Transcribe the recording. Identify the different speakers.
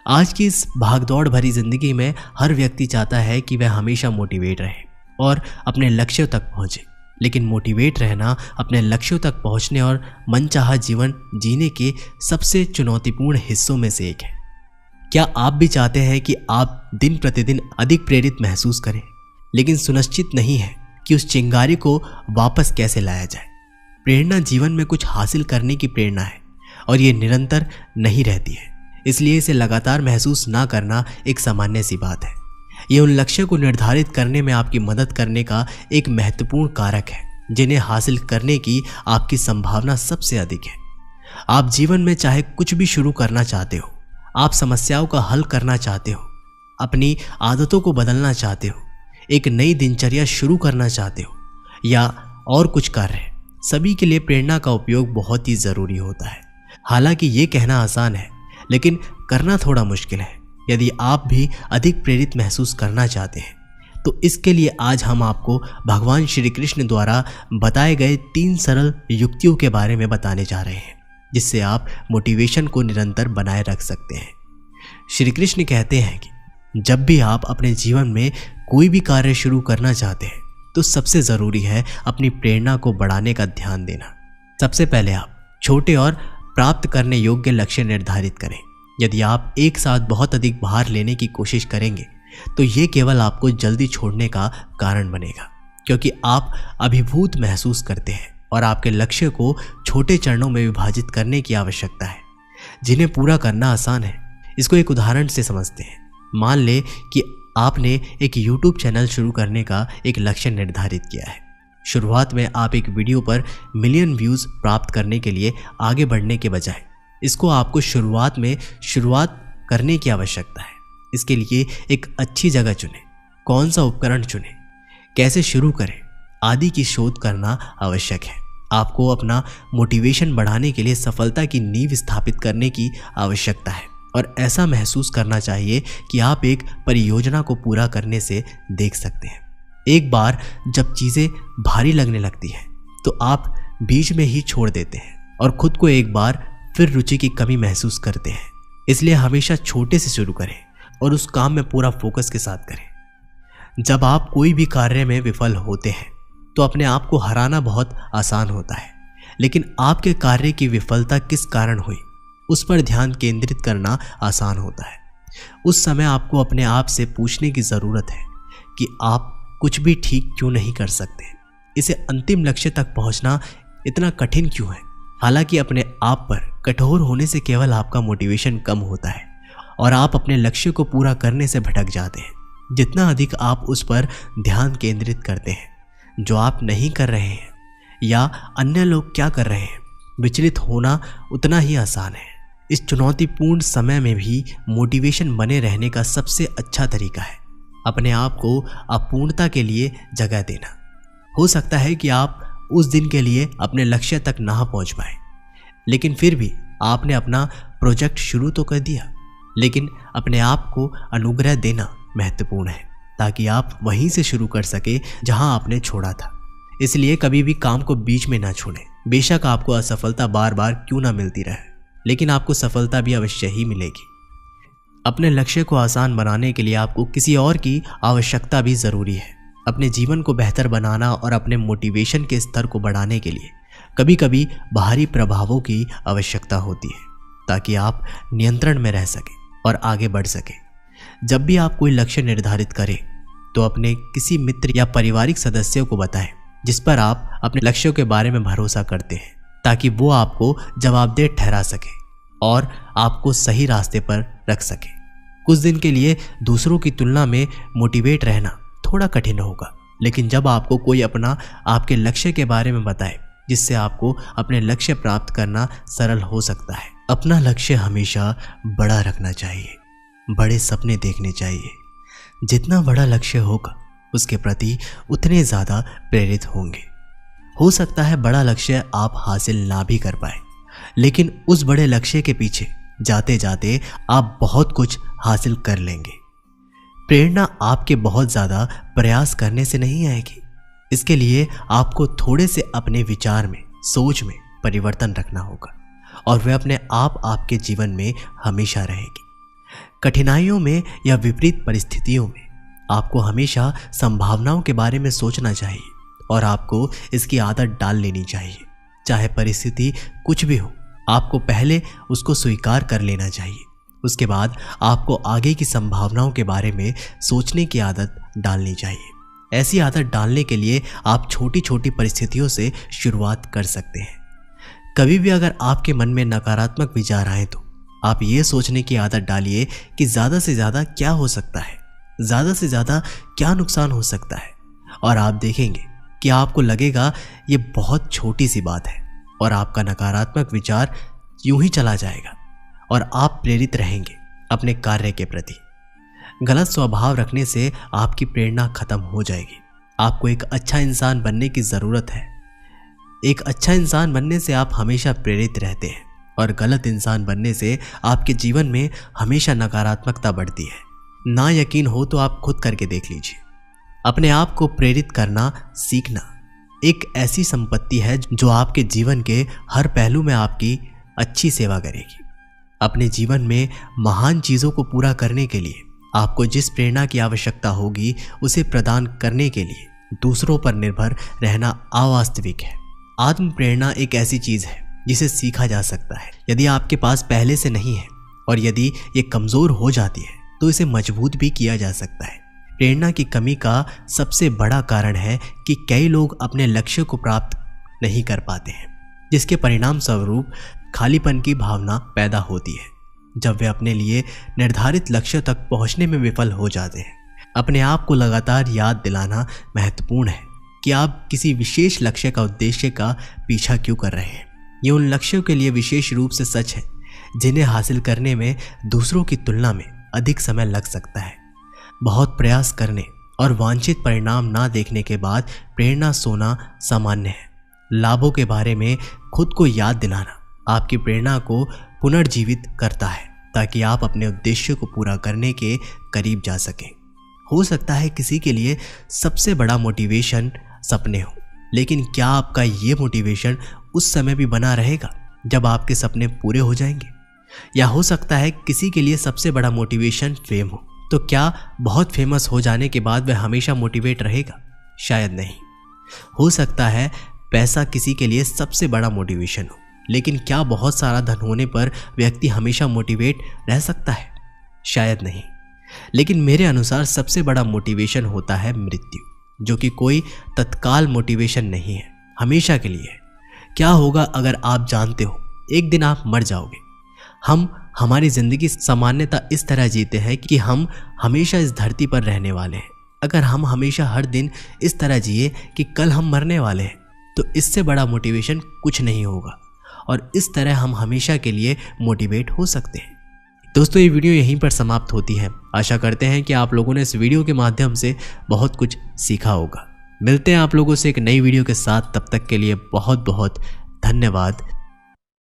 Speaker 1: आज की इस भागदौड़ भरी जिंदगी में हर व्यक्ति चाहता है कि वह हमेशा मोटिवेट रहे और अपने लक्ष्यों तक पहुंचे। लेकिन मोटिवेट रहना अपने लक्ष्यों तक पहुंचने और मनचाहा जीवन जीने के सबसे चुनौतीपूर्ण हिस्सों में से एक है। क्या आप भी चाहते हैं कि आप दिन प्रतिदिन अधिक प्रेरित महसूस करें, लेकिन सुनिश्चित नहीं है कि उस चिंगारी को वापस कैसे लाया जाए? प्रेरणा जीवन में कुछ हासिल करने की प्रेरणा है और ये निरंतर नहीं रहती है, इसलिए इसे लगातार महसूस ना करना एक सामान्य सी बात है। ये उन लक्ष्यों को निर्धारित करने में आपकी मदद करने का एक महत्वपूर्ण कारक है जिन्हें हासिल करने की आपकी संभावना सबसे अधिक है। आप जीवन में चाहे कुछ भी शुरू करना चाहते हो, आप समस्याओं का हल करना चाहते हो, अपनी आदतों को बदलना चाहते हो, एक नई दिनचर्या शुरू करना चाहते हो या और कुछ कार्य, सभी के लिए प्रेरणा का उपयोग बहुत ही ज़रूरी होता है। हालांकि ये कहना आसान है, लेकिन करना थोड़ा मुश्किल है। यदि आप भी अधिक प्रेरित महसूस करना चाहते हैं तो इसके लिए आज हम आपको भगवान श्री कृष्ण द्वारा बताए गए 3 सरल युक्तियों के बारे में बताने जा रहे हैं, जिससे आप मोटिवेशन को निरंतर बनाए रख सकते हैं। श्री कृष्ण कहते हैं कि जब भी आप अपने जीवन में कोई भी कार्य शुरू करना चाहते हैं तो सबसे ज़रूरी है अपनी प्रेरणा को बढ़ाने का ध्यान देना। सबसे पहले आप छोटे और प्राप्त करने योग्य लक्ष्य निर्धारित करें। यदि आप एक साथ बहुत अधिक भार लेने की कोशिश करेंगे तो ये केवल आपको जल्दी छोड़ने का कारण बनेगा, क्योंकि आप अभिभूत महसूस करते हैं और आपके लक्ष्य को छोटे चरणों में विभाजित करने की आवश्यकता है जिन्हें पूरा करना आसान है। इसको एक उदाहरण से समझते हैं। मान लें कि आपने एक YouTube चैनल शुरू करने का एक लक्ष्य निर्धारित किया है। शुरुआत में आप एक वीडियो पर मिलियन व्यूज़ प्राप्त करने के लिए आगे बढ़ने के बजाय इसको आपको शुरुआत करने की आवश्यकता है। इसके लिए एक अच्छी जगह चुनें, कौन सा उपकरण चुनें, कैसे शुरू करें आदि की शोध करना आवश्यक है। आपको अपना मोटिवेशन बढ़ाने के लिए सफलता की नींव स्थापित करने की आवश्यकता है और ऐसा महसूस करना चाहिए कि आप एक परियोजना को पूरा करने से देख सकते हैं। एक बार जब चीज़ें भारी लगने लगती हैं तो आप बीच में ही छोड़ देते हैं और खुद को एक बार फिर रुचि की कमी महसूस करते हैं। इसलिए हमेशा छोटे से शुरू करें और उस काम में पूरा फोकस के साथ करें। जब आप कोई भी कार्य में विफल होते हैं तो अपने आप को हराना बहुत आसान होता है, लेकिन आपके कार्य की विफलता किस कारण हुई उस पर ध्यान केंद्रित करना आसान होता है। उस समय आपको अपने आप से पूछने की ज़रूरत है कि आप कुछ भी ठीक क्यों नहीं कर सकते। इसे अंतिम लक्ष्य तक पहुंचना इतना कठिन क्यों है? हालांकि अपने आप पर कठोर होने से केवल आपका मोटिवेशन कम होता है और आप अपने लक्ष्य को पूरा करने से भटक जाते हैं। जितना अधिक आप उस पर ध्यान केंद्रित करते हैं जो आप नहीं कर रहे हैं या अन्य लोग क्या कर रहे हैं, विचलित होना उतना ही आसान है। इस चुनौतीपूर्ण समय में भी मोटिवेशन बने रहने का सबसे अच्छा तरीका है अपने आप को अपूर्णता के लिए जगह देना। हो सकता है कि आप उस दिन के लिए अपने लक्ष्य तक ना पहुंच पाए, लेकिन फिर भी आपने अपना प्रोजेक्ट शुरू तो कर दिया। लेकिन अपने आप को अनुग्रह देना महत्वपूर्ण है ताकि आप वहीं से शुरू कर सके जहां आपने छोड़ा था। इसलिए कभी भी काम को बीच में ना छोड़ें। बेशक आपको असफलता बार बार क्यों ना मिलती रहे, लेकिन आपको सफलता भी अवश्य ही मिलेगी। अपने लक्ष्य को आसान बनाने के लिए आपको किसी और की आवश्यकता भी ज़रूरी है। अपने जीवन को बेहतर बनाना और अपने मोटिवेशन के स्तर को बढ़ाने के लिए कभी कभी बाहरी प्रभावों की आवश्यकता होती है ताकि आप नियंत्रण में रह सकें और आगे बढ़ सकें। जब भी आप कोई लक्ष्य निर्धारित करें तो अपने किसी मित्र या पारिवारिक सदस्यों को बताएं जिस पर आप अपने लक्ष्यों के बारे में भरोसा करते हैं, ताकि वो आपको जवाबदेह ठहरा सके और आपको सही रास्ते पर रख सके। कुछ दिन के लिए दूसरों की तुलना में मोटिवेट रहना थोड़ा कठिन होगा, लेकिन जब आपको कोई अपना आपके लक्ष्य के बारे में बताए जिससे आपको अपने लक्ष्य प्राप्त करना सरल हो सकता है। अपना लक्ष्य हमेशा बड़ा रखना चाहिए, बड़े सपने देखने चाहिए। जितना बड़ा लक्ष्य होगा उसके प्रति उतने ज़्यादा प्रेरित होंगे। हो सकता है बड़ा लक्ष्य आप हासिल ना भी कर पाए, लेकिन उस बड़े लक्ष्य के पीछे जाते जाते आप बहुत कुछ हासिल कर लेंगे। प्रेरणा आपके बहुत ज़्यादा प्रयास करने से नहीं आएगी। इसके लिए आपको थोड़े से अपने विचार में, सोच में परिवर्तन रखना होगा और वह अपने आप आपके जीवन में हमेशा रहेगी। कठिनाइयों में या विपरीत परिस्थितियों में आपको हमेशा संभावनाओं के बारे में सोचना चाहिए और आपको इसकी आदत डाल लेनी चाहिए। चाहे परिस्थिति कुछ भी हो, आपको पहले उसको स्वीकार कर लेना चाहिए। उसके बाद आपको आगे की संभावनाओं के बारे में सोचने की आदत डालनी चाहिए। ऐसी आदत डालने के लिए आप छोटी छोटी परिस्थितियों से शुरुआत कर सकते हैं। कभी भी अगर आपके मन में नकारात्मक विचार आए तो आप ये सोचने की आदत डालिए कि ज़्यादा से ज़्यादा क्या हो सकता है, ज़्यादा से ज़्यादा क्या नुकसान हो सकता है, और आप देखेंगे कि आपको लगेगा ये बहुत छोटी सी बात है और आपका नकारात्मक विचार यूं ही चला जाएगा और आप प्रेरित रहेंगे अपने कार्य के प्रति। गलत स्वभाव रखने से आपकी प्रेरणा खत्म हो जाएगी। आपको एक अच्छा इंसान बनने की ज़रूरत है। एक अच्छा इंसान बनने से आप हमेशा प्रेरित रहते हैं और गलत इंसान बनने से आपके जीवन में हमेशा नकारात्मकता बढ़ती है। ना यकीन हो तो आप खुद करके देख लीजिए। अपने आप को प्रेरित करना सीखना एक ऐसी संपत्ति है जो आपके जीवन के हर पहलू में आपकी अच्छी सेवा करेगी। अपने जीवन में महान चीज़ों को पूरा करने के लिए आपको जिस प्रेरणा की आवश्यकता होगी उसे प्रदान करने के लिए दूसरों पर निर्भर रहना अवास्तविक है। आत्म प्रेरणा एक ऐसी चीज़ है जिसे सीखा जा सकता है। यदि आपके पास पहले से नहीं है और यदि ये कमज़ोर हो जाती है तो इसे मजबूत भी किया जा सकता है। प्रेरणा की कमी का सबसे बड़ा कारण है कि कई लोग अपने लक्ष्य को प्राप्त नहीं कर पाते हैं, जिसके परिणाम स्वरूप खालीपन की भावना पैदा होती है। जब वे अपने लिए निर्धारित लक्ष्य तक पहुंचने में विफल हो जाते हैं, अपने आप को लगातार याद दिलाना महत्वपूर्ण है कि आप किसी विशेष लक्ष्य का उद्देश्य का पीछा क्यों कर रहे हैं। ये उन लक्ष्यों के लिए विशेष रूप से सच है जिन्हें हासिल करने में दूसरों की तुलना में अधिक समय लग सकता है। बहुत प्रयास करने और वांछित परिणाम ना देखने के बाद प्रेरणा सोना सामान्य है। लाभों के बारे में खुद को याद दिलाना आपकी प्रेरणा को पुनर्जीवित करता है ताकि आप अपने उद्देश्य को पूरा करने के करीब जा सकें। हो सकता है किसी के लिए सबसे बड़ा मोटिवेशन सपने हो, लेकिन क्या आपका ये मोटिवेशन उस समय भी बना रहेगा जब आपके सपने पूरे हो जाएंगे? या हो सकता है किसी के लिए सबसे बड़ा मोटिवेशन फेम हो, तो क्या बहुत फेमस हो जाने के बाद वह हमेशा मोटिवेट रहेगा? शायद नहीं। हो सकता है पैसा किसी के लिए सबसे बड़ा मोटिवेशन हो, लेकिन क्या बहुत सारा धन होने पर व्यक्ति हमेशा मोटिवेट रह सकता है? शायद नहीं। लेकिन मेरे अनुसार सबसे बड़ा मोटिवेशन होता है मृत्यु, जो कि कोई तत्काल मोटिवेशन नहीं है, हमेशा के लिए है। क्या होगा अगर आप जानते हो एक दिन आप मर जाओगे? हम हमारी जिंदगी सामान्यता इस तरह जीते हैं कि हम हमेशा इस धरती पर रहने वाले हैं। अगर हम हमेशा हर दिन इस तरह जिए कि कल हम मरने वाले हैं, तो इससे बड़ा मोटिवेशन कुछ नहीं होगा और इस तरह हम हमेशा के लिए मोटिवेट हो सकते हैं। दोस्तों, ये वीडियो यहीं पर समाप्त होती है। आशा करते हैं कि आप लोगों ने इस वीडियो के माध्यम से बहुत कुछ सीखा होगा। मिलते हैं आप लोगों से एक नई वीडियो के साथ। तब तक के लिए बहुत बहुत धन्यवाद।